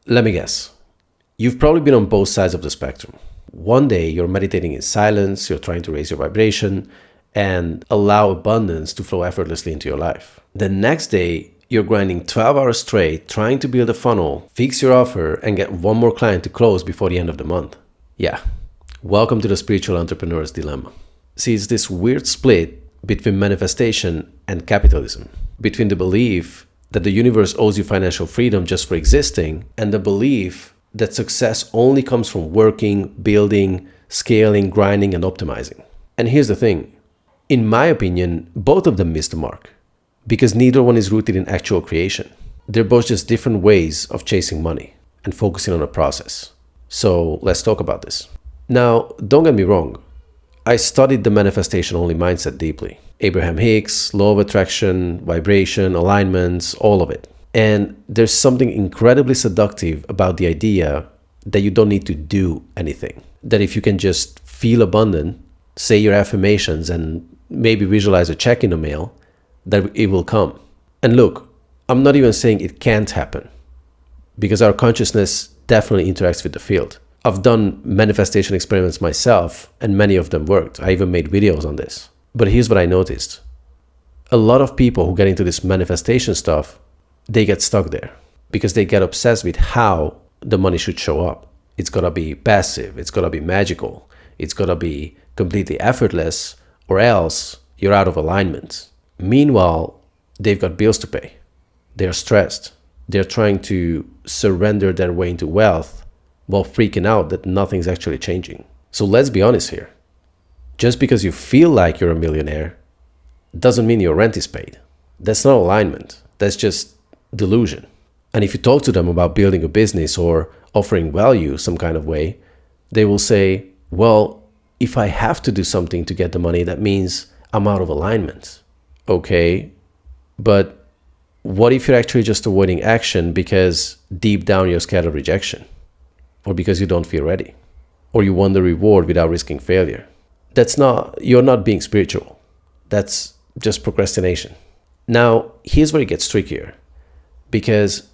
Let me guess. You've probably been on both sides of the spectrum. One day you're meditating in silence, you're trying to raise your vibration and allow abundance to flow effortlessly into your life. The next day, you're grinding 12 hours straight, trying to build a funnel, fix your offer, and get one more client to close before the end of the month. Yeah, welcome to the spiritual entrepreneur's dilemma. See, it's this weird split between manifestation and capitalism, between the belief that the universe owes you financial freedom just for existing, and the belief that success only comes from working, building, scaling, grinding, and optimizing. And here's the thing. In my opinion, both of them miss the mark, because neither one is rooted in actual creation. They're both just different ways of chasing money and focusing on a process. So let's talk about this. Now, don't get me wrong. I studied the manifestation-only mindset deeply. Abraham Hicks, law of attraction, vibration, alignments, all of it. And there's something incredibly seductive about the idea that you don't need to do anything. That if you can just feel abundant, say your affirmations, and maybe visualize a check in the mail, that it will come. And look, I'm not even saying it can't happen, because our consciousness definitely interacts with the field. I've done manifestation experiments myself, and many of them worked. I even made videos on this. But here's what I noticed. A lot of people who get into this manifestation stuff, they get stuck there because they get obsessed with how the money should show up. It's gotta be passive, it's gotta be magical, it's gotta be completely effortless, or else you're out of alignment. Meanwhile, they've got bills to pay. They're stressed. They're trying to surrender their way into wealth while freaking out that nothing's actually changing. So let's be honest here. Just because you feel like you're a millionaire doesn't mean your rent is paid. That's not alignment. That's just delusion. And if you talk to them about building a business or offering value some kind of way, they will say, well, if I have to do something to get the money, that means I'm out of alignment. Okay, but what if you're actually just avoiding action because deep down you're scared of rejection? Or because you don't feel ready? Or you want the reward without risking failure? You're not being spiritual. That's just procrastination. Now, here's where it gets trickier. Because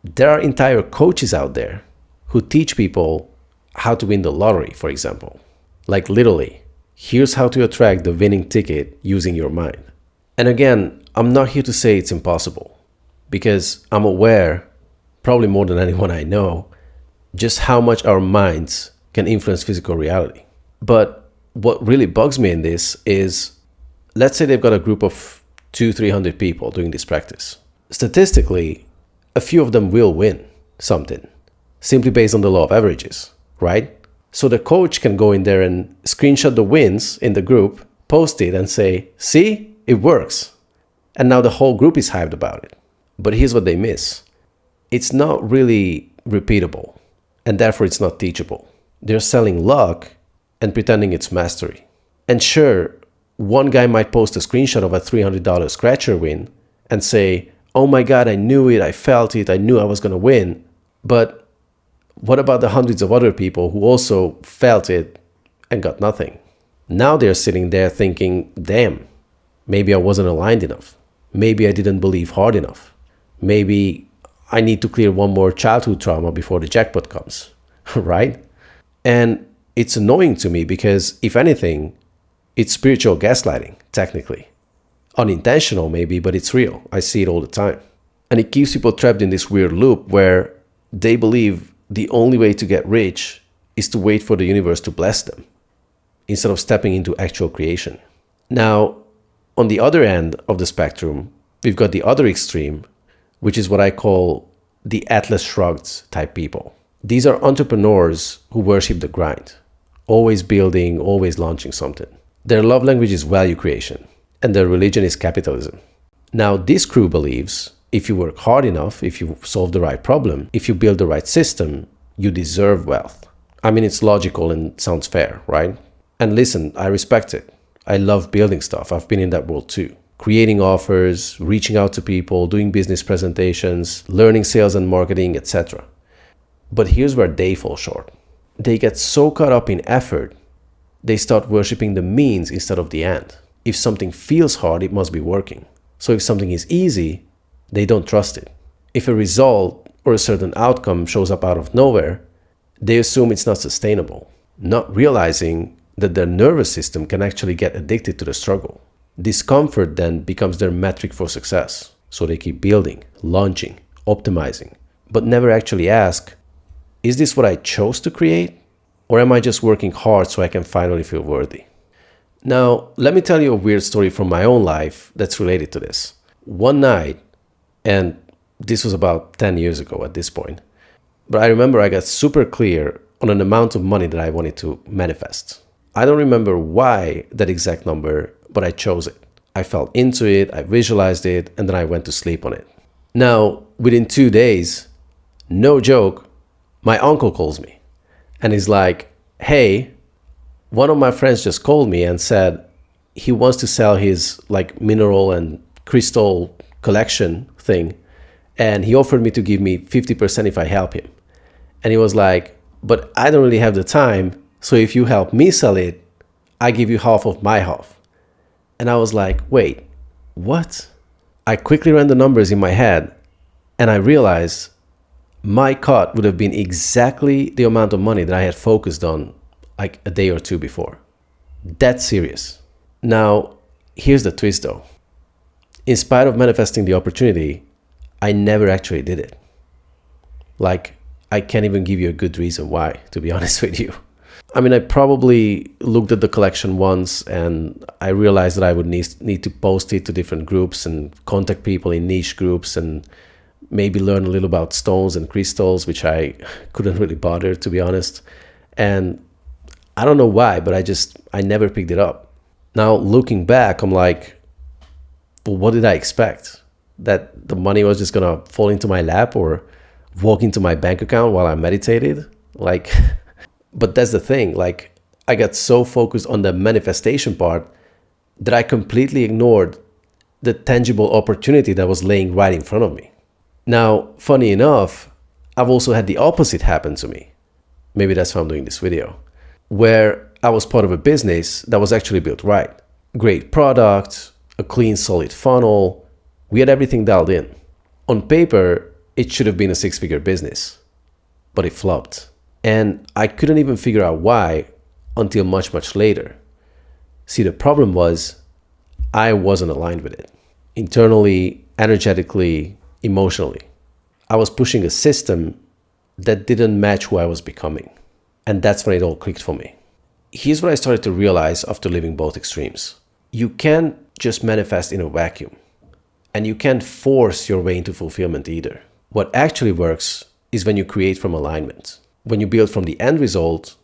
there are entire coaches out there who teach people how to win the lottery, for example. Like literally, here's how to attract the winning ticket using your mind. And again, I'm not here to say it's impossible, because I'm aware, probably more than anyone I know, just how much our minds can influence physical reality. But what really bugs me in this is, let's say they've got a group of 200-300 people doing this practice. Statistically, a few of them will win something, simply based on the law of averages, right? So the coach can go in there and screenshot the wins in the group, post it and say, see, it works. And now the whole group is hyped about it. But here's what they miss. It's not really repeatable, and therefore it's not teachable. They're selling luck and pretending it's mastery. And sure, one guy might post a screenshot of a $300 scratcher win and say, oh my God, I knew it, I felt it, I knew I was going to win. But what about the hundreds of other people who also felt it and got nothing? Now they're sitting there thinking, damn, maybe I wasn't aligned enough. Maybe I didn't believe hard enough. Maybe I need to clear one more childhood trauma before the jackpot comes, right? And it's annoying to me because, if anything, it's spiritual gaslighting, technically. Unintentional maybe, but it's real. I see it all the time. And it keeps people trapped in this weird loop where they believe the only way to get rich is to wait for the universe to bless them, instead of stepping into actual creation. Now, on the other end of the spectrum, we've got the other extreme, which is what I call the Atlas Shrugged type people. These are entrepreneurs who worship the grind, always building, always launching something. Their love language is value creation, and their religion is capitalism. Now, this crew believes if you work hard enough, if you solve the right problem, if you build the right system, you deserve wealth. I mean, it's logical and sounds fair, right? And listen, I respect it. I love building stuff. I've been in that world too. Creating offers, reaching out to people, doing business presentations, learning sales and marketing, etc. But here's where they fall short. They get so caught up in effort, they start worshiping the means instead of the end. If something feels hard, it must be working. So if something is easy, they don't trust it. If a result or a certain outcome shows up out of nowhere, they assume it's not sustainable, not realizing that their nervous system can actually get addicted to the struggle. Discomfort then becomes their metric for success. So they keep building, launching, optimizing, but never actually ask, is this what I chose to create? Or am I just working hard so I can finally feel worthy? Now, let me tell you a weird story from my own life that's related to this. One night, and this was about 10 years ago at this point, but I remember I got super clear on an amount of money that I wanted to manifest. I don't remember why that exact number, but I chose it. I felt into it, I visualized it, and then I went to sleep on it. Now, within 2 days, no joke, my uncle calls me and he's like, hey, one of my friends just called me and said he wants to sell his like mineral and crystal collection thing, and he offered me to give me 50% if I help him. And he was like, but I don't really have the time, so if you help me sell it, I give you half of my half. And I was like, wait, what? I quickly ran the numbers in my head and I realized my cut would have been exactly the amount of money that I had focused on like a day or two before. That's serious. Now, here's the twist though. In spite of manifesting the opportunity, I never actually did it. Like, I can't even give you a good reason why, to be honest with you. I mean, I probably looked at the collection once and I realized that I would need to post it to different groups and contact people in niche groups and maybe learn a little about stones and crystals, which I couldn't really bother, to be honest. And I don't know why, but I never picked it up. Now, looking back, I'm like, well, what did I expect? That the money was just gonna fall into my lap or walk into my bank account while I meditated? Like... But that's the thing, like I got so focused on the manifestation part that I completely ignored the tangible opportunity that was laying right in front of me. Now, funny enough, I've also had the opposite happen to me. Maybe that's why I'm doing this video, where I was part of a business that was actually built right. Great product, a clean, solid funnel. We had everything dialed in. On paper, it should have been a 6-figure business, but it flopped. And I couldn't even figure out why until much, much later. See, the problem was I wasn't aligned with it. Internally, energetically, emotionally. I was pushing a system that didn't match who I was becoming. And that's when it all clicked for me. Here's what I started to realize after living both extremes. You can't just manifest in a vacuum. And you can't force your way into fulfillment either. What actually works is when you create from alignment. When you build from the end result,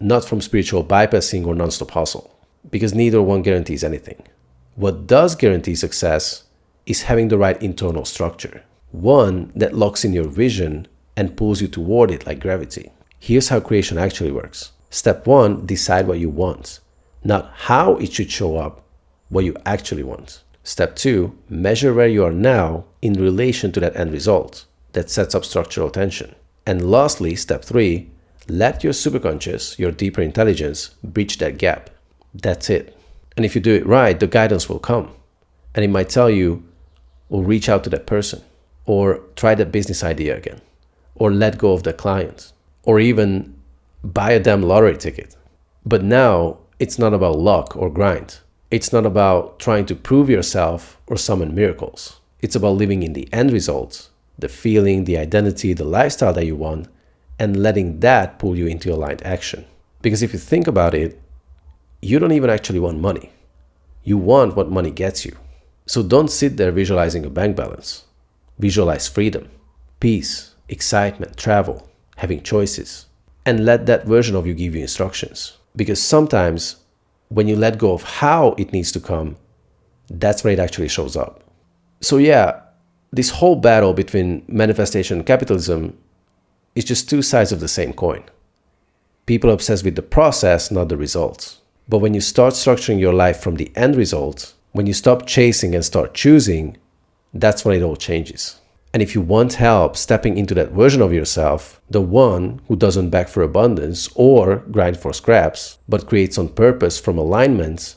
not from spiritual bypassing or nonstop hustle, because neither one guarantees anything. What does guarantee success is having the right internal structure, one that locks in your vision and pulls you toward it like gravity. Here's how creation actually works. Step 1, decide what you want, not how it should show up, what you actually want. Step 2, measure where you are now in relation to that end result. That sets up structural tension. And lastly, step 3, let your superconscious, your deeper intelligence, bridge that gap. That's it. And if you do it right, the guidance will come. And it might tell you, well, reach out to that person, or try that business idea again, or let go of that client, or even buy a damn lottery ticket. But now it's not about luck or grind. It's not about trying to prove yourself or summon miracles. It's about living in the end result, the feeling, the identity, the lifestyle that you want, and letting that pull you into aligned action. Because if you think about it, you don't even actually want money. You want what money gets you. So don't sit there visualizing a bank balance. Visualize freedom, peace, excitement, travel, having choices, and let that version of you give you instructions. Because sometimes when you let go of how it needs to come, that's when it actually shows up. So yeah, this whole battle between manifestation and capitalism is just two sides of the same coin. People are obsessed with the process, not the results. But when you start structuring your life from the end result, when you stop chasing and start choosing, that's when it all changes. And if you want help stepping into that version of yourself, the one who doesn't beg for abundance or grind for scraps, but creates on purpose from alignment,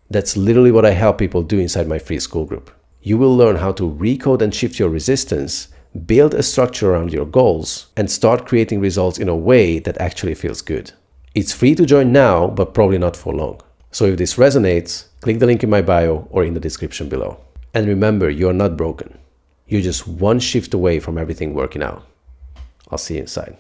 that's literally what I help people do inside my free Skool group. You will learn how to recode and shift your resistance Build a structure around your goals and start creating results in a way that actually feels good. It's free to join now, but probably not for long. So if this resonates, click the link in my bio or in the description below. And remember, you're not broken. You're just one shift away from everything working out. I'll see you inside.